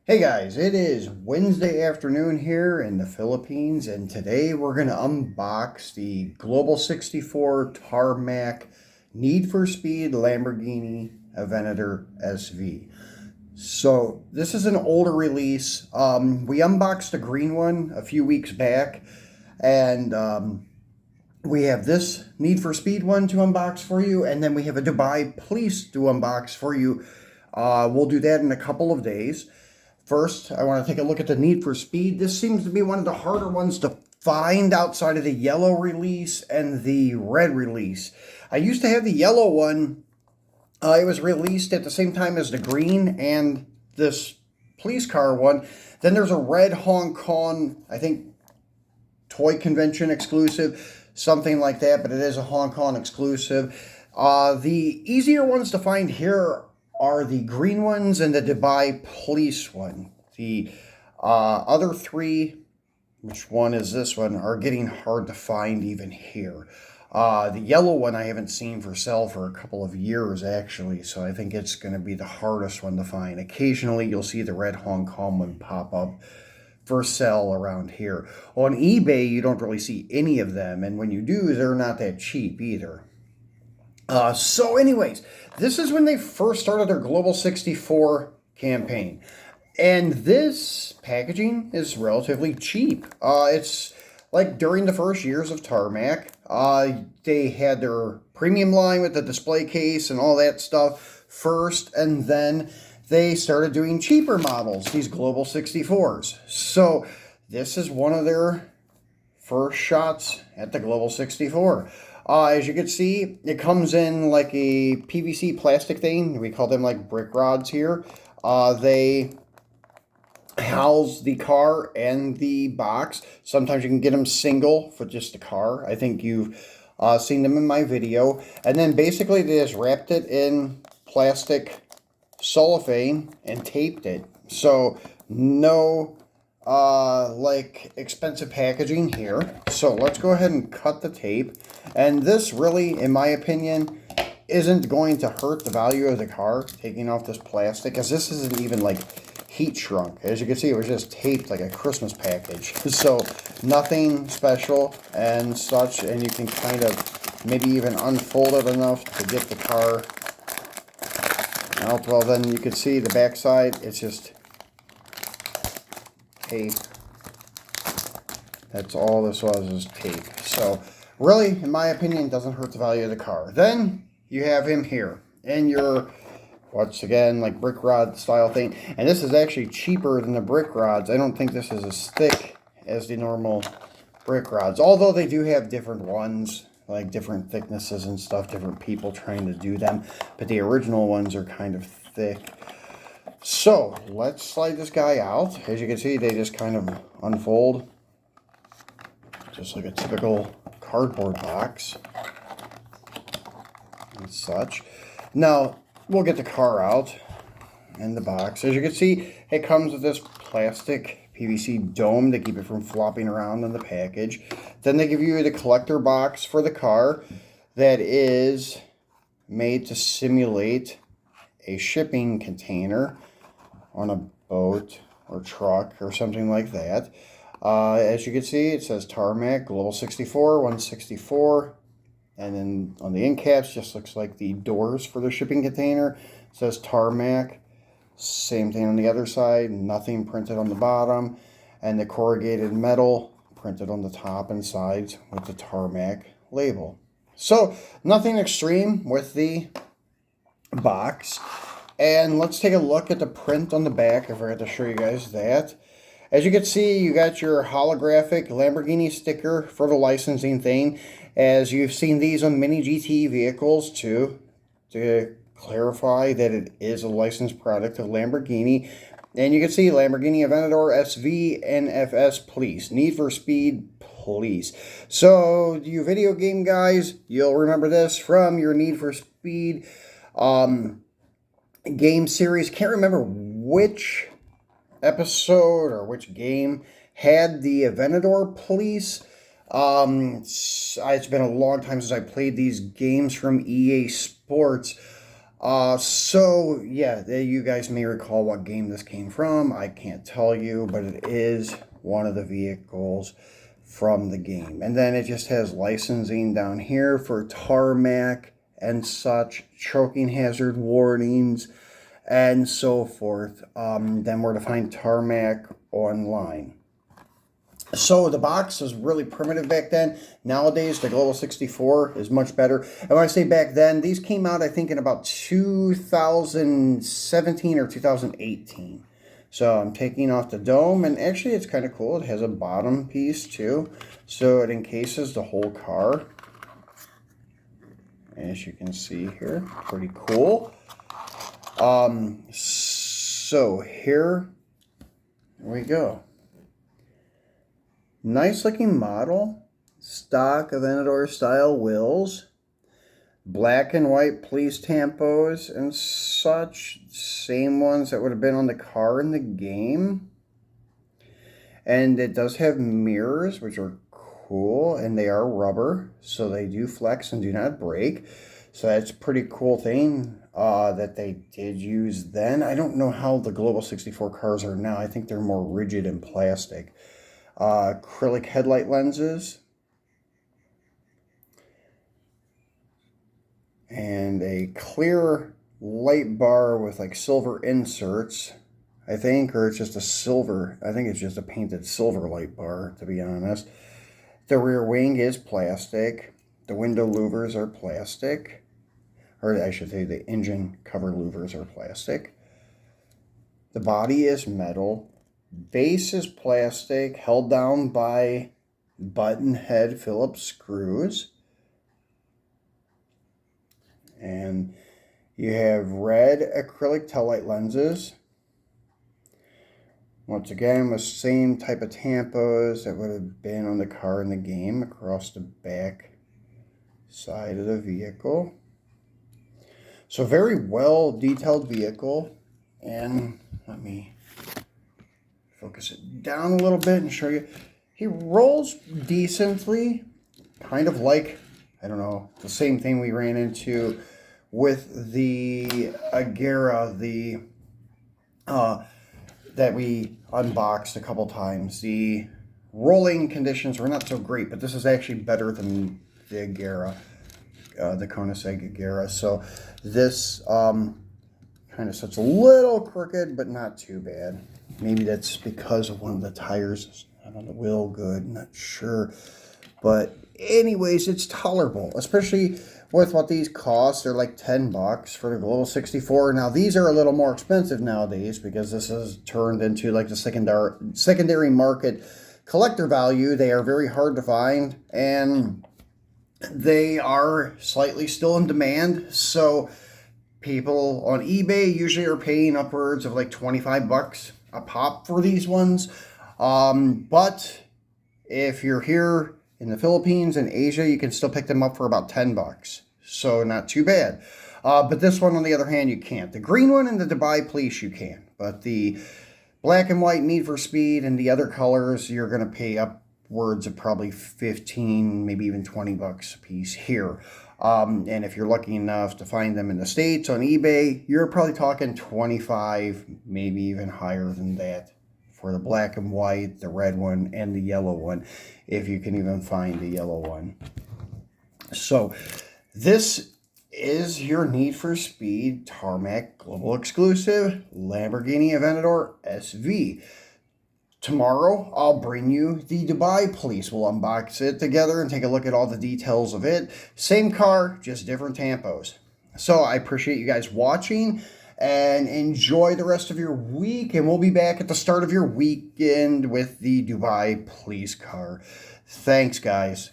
Hey guys, it is Wednesday afternoon here in the Philippines, and today we're going to unbox the Global 64 Tarmac Need for Speed Lamborghini Aventador SV. So this is an older release. We unboxed the green one a few weeks back, and we have this Need for Speed one to unbox for you, and then we have a Dubai Police to unbox for you. We'll do that in a couple of days. First, I want to take a look at the Need for Speed. This seems to be one of the harder ones to find outside of the yellow release and the red release. I used to have the yellow one. It was released at the same time as the green and this police car one. Then there's a red Hong Kong, I think, toy convention exclusive, something like that, but it is a Hong Kong exclusive. The easier ones to find here are the green ones and the Dubai Police one. The other three, which one is this one, are getting hard to find even here. The yellow one I haven't seen for sale for a couple of years, actually, so I think it's going to be the hardest one to find. Occasionally, you'll see the red Hong Kong one pop up for sale around here. On eBay, you don't really see any of them, and when you do, they're not that cheap either. So anyways, this is when they first started their Global 64 campaign. And this packaging is relatively cheap. It's like during the first years of Tarmac, they had their premium line with the display case and all that stuff first, and then they started doing cheaper models, these Global 64s. So this is one of their first shots at the Global 64. As you can see, it comes in like a PVC plastic thing. We call them like brick rods here. They house the car and the box. Sometimes you can get them single for just the car. I think you've seen them in my video. And then basically they just wrapped it in plastic cellophane and taped it. So no like expensive packaging here. So let's go ahead and cut the tape. And this really, in my opinion, isn't going to hurt the value of the car, taking off this plastic, as this isn't even like heat shrunk. As you can see, it was just taped like a Christmas package. So nothing special and such, and you can kind of maybe even unfold it enough to get the car out. Well, then you can see the backside, it's just tape. That's all this was, is tape. So really, in my opinion, it doesn't hurt the value of the car. Then you have him here in your, once again, like brick rod style thing. And this is actually cheaper than the brick rods. I don't think this is as thick as the normal brick rods, although they do have different ones, like different thicknesses and stuff, different people trying to do them. But the original ones are kind of thick. So let's slide this guy out. As you can see, they just kind of unfold, just like a typical cardboard box and such. Now we'll get the car out and the box. As you can see, it comes with this plastic PVC dome to keep it from flopping around in the package. Then they give you the collector box for the car that is made to simulate a shipping container on a boat or truck or something like that. As you can see, it says Tarmac Global 64 164, and then on the end caps just looks like the doors for the shipping container. It says Tarmac. Same thing on the other side, nothing printed on the bottom, and the corrugated metal printed on the top and sides with the Tarmac label. So nothing extreme with the box. And let's take a look at the print on the back. I forgot to show you guys that. As you can see, you got your holographic Lamborghini sticker for the licensing thing, as you've seen these on many GT vehicles too, to clarify that it is a licensed product of Lamborghini. And you can see Lamborghini Aventador SV NFS Police, Need for Speed Police. So you video game guys, you'll remember this from your Need for Speed game series. Can't remember which episode or which game had the Aventador Police. It's been a long time since I played these games from EA Sports. So yeah, you guys may recall what game this came from. I can't tell you, but it is one of the vehicles from the game. And then it just has licensing down here for Tarmac and such, choking hazard warnings, and so forth. Then where to find Tarmac online. So the box was really primitive back then. Nowadays, the Global 64 is much better. And when I say back then, these came out, I think, in about 2017 or 2018. So I'm taking off the dome, and actually it's kind of cool. It has a bottom piece, too. So it encases the whole car. As you can see here, pretty cool. So here we go. Nice looking model, stock Aventador style wheels, black and white police tampos and such, same ones that would have been on the car in the game. And it does have mirrors, which are cool, and they are rubber, so they do flex and do not break. So that's a pretty cool thing that they did use then. I don't know how the Global 64 cars are now. I think they're more rigid and plastic. Acrylic headlight lenses, and a clear light bar with like silver inserts, I think, or it's just a silver. I think it's just a painted silver light bar, to be honest. The rear wing is plastic. The window louvers are plastic, or I should say the engine cover louvers are plastic. The body is metal. Base is plastic, held down by button head Phillips screws. And you have red acrylic taillight lenses. Once again, the same type of tampos that would have been on the car in the game across the back side of the vehicle. So very well detailed vehicle. And let me focus it down a little bit and show you. He rolls decently, kind of like, I don't know, the same thing we ran into with the Agera, that we unboxed a couple times. The rolling conditions were not so great, but this is actually better than the Agera, the Koenigsegg Agera. So this kind of sits a little crooked, but not too bad. Maybe that's because of one of the tires on the wheel. Good, not sure. But anyways, it's tolerable, especially with what these cost. They're like $10 for the Global 64. Now, these are a little more expensive nowadays because this has turned into like the secondary market collector value. They are very hard to find, and they are slightly still in demand. So people on eBay usually are paying upwards of like $25 a pop for these ones. But if you're here in the Philippines and Asia, you can still pick them up for about $10. So not too bad. But this one, on the other hand, you can't. The green one and the Dubai Police, you can. But the black and white Need for Speed and the other colors, you're going to pay upwards of probably 15, maybe even $20 a piece here. And if you're lucky enough to find them in the States on eBay, you're probably talking 25, maybe even higher than that for the black and white, the red one, and the yellow one, if you can even find the yellow one. So this is your Need for Speed Tarmac Global Exclusive Lamborghini Aventador SV. Tomorrow, I'll bring you the Dubai Police. We'll unbox it together and take a look at all the details of it. Same car, just different tampos. So I appreciate you guys watching, and enjoy the rest of your week. And we'll be back at the start of your weekend with the Dubai Police car. Thanks, guys.